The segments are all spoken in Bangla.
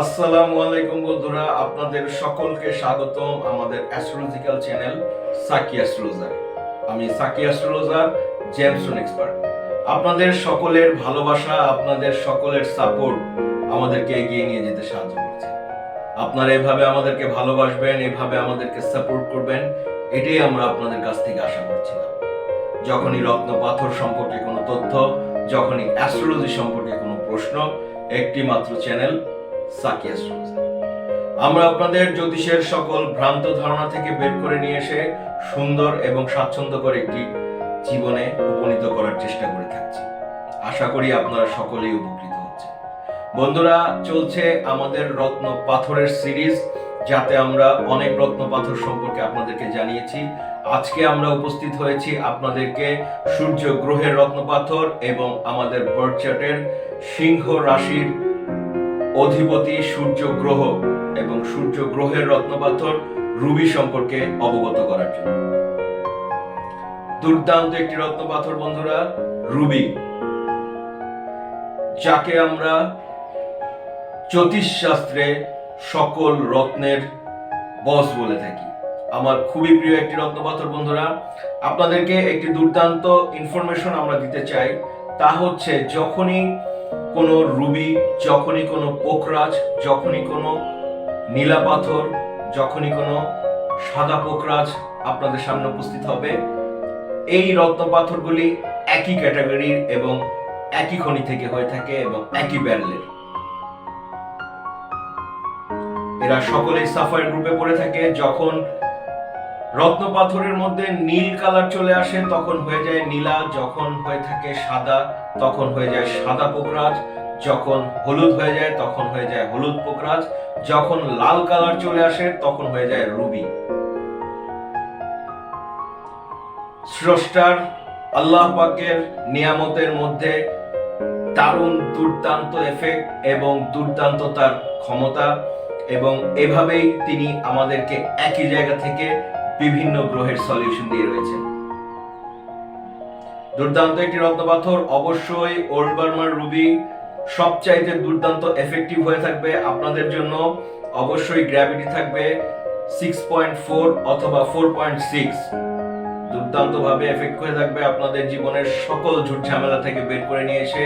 আসসালামু আলাইকুম বন্ধুরা, আপনাদের সকলকে স্বাগতম আমাদের অ্যাস্ট্রোলজিক্যাল চ্যানেল সাকি অ্যাস্ট্রোলজার। আমি সাকি অ্যাস্ট্রোলজার জেমস্টোন এক্সপার্ট। আপনাদের সকলের ভালোবাসা, আপনাদের সকলের সাপোর্ট আমাদেরকে এগিয়ে নিয়ে যেতে সাহায্য করছে। আপনারা এভাবে আমাদেরকে ভালোবাসবেন, এভাবে আমাদেরকে সাপোর্ট করবেন, এটাই আমরা আপনাদের কাছ থেকে আশা করছিলাম। যখনই রত্ন পাথর সম্পর্কে কোনো তথ্য, যখনই অ্যাস্ট্রোলজি সম্পর্কে কোনো প্রশ্ন, একটি মাত্র চ্যানেল সাকি অ্যাস্ট্রোলজার। আমরা আপনাদের জ্যোতিষের সকল ভ্রান্ত ধারণা থেকে বের করে নিয়ে এসে সুন্দর এবং স্বাচ্ছন্দ্যকর একটি জীবনে উপনীত করার চেষ্টা করে থাকছি। আশা করি আপনারা সকলেই উপকৃত হচ্ছেন। বন্ধুরা, চলছে আমাদের রত্ন পাথরের সিরিজ, যাতে আমরা অনেক রত্ন পাথর সম্পর্কে আপনাদেরকে জানিয়েছি। আজকে আমরা উপস্থিত হয়েছি আপনাদেরকে সূর্য গ্রহের রত্ন পাথর এবং আমাদের বার্থ চার্টের সিংহ রাশির অধিপতি সূর্য গ্রহ এবং সূর্য গ্রহের রত্নপাথর রুবি সম্পর্কে অবগত করার জন্য। দুর্দান্ত একটি রত্নপাথর বন্ধুরা, রুবি, যাকে আমরা জ্যোতিষশাস্ত্রে সকল রত্নের বস বলে থাকি। আমার খুবই প্রিয় একটি রত্নপাথর বন্ধুরা। আপনাদেরকে একটি দুর্দান্ত ইনফরমেশন আমরা দিতে চাই, তা হচ্ছে যখনই কোনো রুবি, যখনই কোনো পোকরাজ, যখনই কোনো নীলা পাথর, যখনই কোনো সাদা পোকরাজ আপনাদের সামনে উপস্থিত হবে, এই রত্ন পাথরগুলি একই ক্যাটাগরির এবং একই খনি থেকে হয়ে থাকে এবং একই ব্যারেলের। এরা সকলেই সাফায়ার গ্রুপে পড়ে থাকে। যখন রত্ন পাথরের মধ্যে নীল কালার চলে আসে তখন হয়ে যায় নীলা, যখন হয়ে থাকে সাদা তখন হয়ে যায় সাদা পোকরাজ, যখন হলুদ হয়ে যায় তখন হয়ে যায় হলুদ পোকরাজ, যখন লাল কালার চলে আসে তখন হয়ে যায় রুবি। স্রষ্টার আল্লাহ পাকের নিয়ামতের মধ্যে দারুণ দুর্দান্ত এফেক্ট এবং দুর্দান্ত তার ক্ষমতা, এবং এভাবেই তিনি আমাদেরকে একই জায়গা থেকে বিভিন্ন গ্রহের সলিউশন দিয়ে রয়েছেন। দুর্দান্ত একটি রত্নপাথর, অবশ্যই ওল্ড বার্মার রুবি সবচাইতে দুর্দান্ত এফেক্টিভ হয়ে থাকবে আপনাদের জন্য। অবশ্যই গ্র্যাভিটি থাকবে 6.4 অথবা 4.6। দুর্দান্ত ভাবে এফেক্ট হয়ে থাকবে, আপনাদের জীবনের সকল ঝুট ঝামেলা থেকে বের করে নিয়ে এসে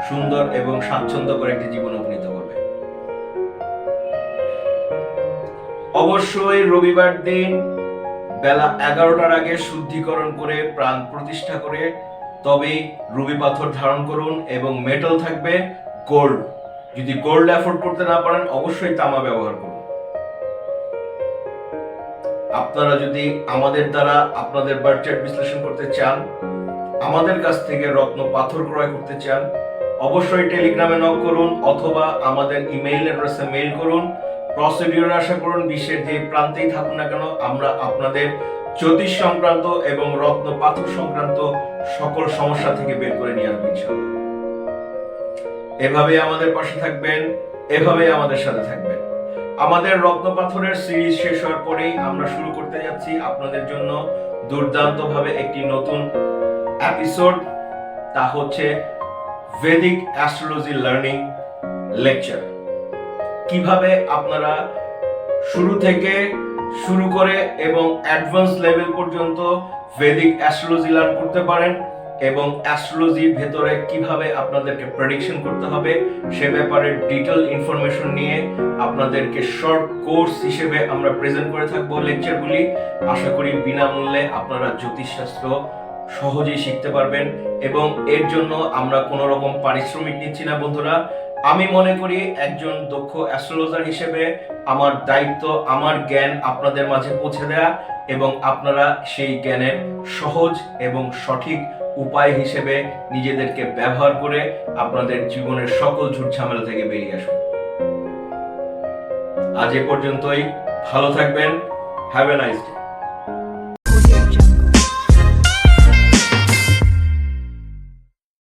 সুন্দর এবং স্বাচ্ছন্দ্যকর একটি জীবন উপনীত করবে। অবশ্যই রবিবার দিন বেলা 11টার আগে শুদ্ধিকরণ করে প্রাণ প্রতিষ্ঠা করে তবেই রুবি পাথর ধারণ করুন, এবং মেটাল থাকবে গোল্ড। যদি গোল্ড অ্যাফোর্ড করতে না পারেন অবশ্যই তামা ব্যবহার করুন। আপনারা যদি আমাদের দ্বারা আপনাদের বার্থ চার্ট বিশ্লেষণ করতে চান, আমাদের কাছ থেকে রত্ন পাথর ক্রয় করতে চান, অবশ্যই টেলিগ্রামে নক করুন অথবা আমাদের ইমেইল অ্যাড্রেসে মেইল করুন। প্রসিডিউর আশা করুন বিশ্বের যে প্রান্তেই থাকুন না কেন আমরা আপনাদের জ্যোতিষ সংক্রান্ত এবং রত্ন পাথর সংক্রান্ত সকল সমস্যা থেকে বের করে নিয়ে আসবেন ইনশাআল্লাহ। এভাবে আমাদের পাশে থাকবেন, এভাবে আমাদের সাথে থাকবেন। আমাদের রত্ন পাথরের সিরিজ শেষ হওয়ার পরেই আমরা শুরু করতে যাচ্ছি আপনাদের জন্য দুর্দান্ত ভাবে একটি নতুন এপিসোড, তা হচ্ছে ভেদিক অ্যাস্ট্রোলজি লার্নিং লেকচার। কিভাবে আপনারা শুরু থেকে শুরু করে এবং অ্যাডভান্স লেভেল পর্যন্ত ভেদিক অ্যাস্ট্রোলজি লার্ন করতে পারেন, এবং অ্যাস্ট্রোলজির ভেতরে কিভাবে আপনাদেরকে প্রেডিকশন করতে হবে সে ব্যাপারে ডিটেইল ইনফরমেশন নিয়ে আপনাদেরকে শর্ট কোর্স হিসেবে আমরা প্রেজেন্ট করে থাকবো লেকচারগুলি। আশা করি বিনামূল্যে আপনারা জ্যোতিষশাস্ত্র সহজেই শিখতে পারবেন, এবং এর জন্য আমরা কোনো রকম পারিশ্রমিক নিচ্ছি না বন্ধুরা। আমি মনে করি একজন দক্ষ অ্যাস্ট্রোলজার হিসেবে আমার দায়িত্ব, আমার জ্ঞান আপনাদের মাঝে পৌঁছে দেয়া, এবং আপনারা সেই জ্ঞানের সহজ এবং সঠিক উপায় হিসেবে নিজেদেরকে ব্যবহার করে আপনাদের জীবনের সকল ঝুট ঝামেলা থেকে বেরিয়ে আসুন। আজ এ পর্যন্তই, ভালো থাকবেন, হ্যাভ এ নাইস ডে।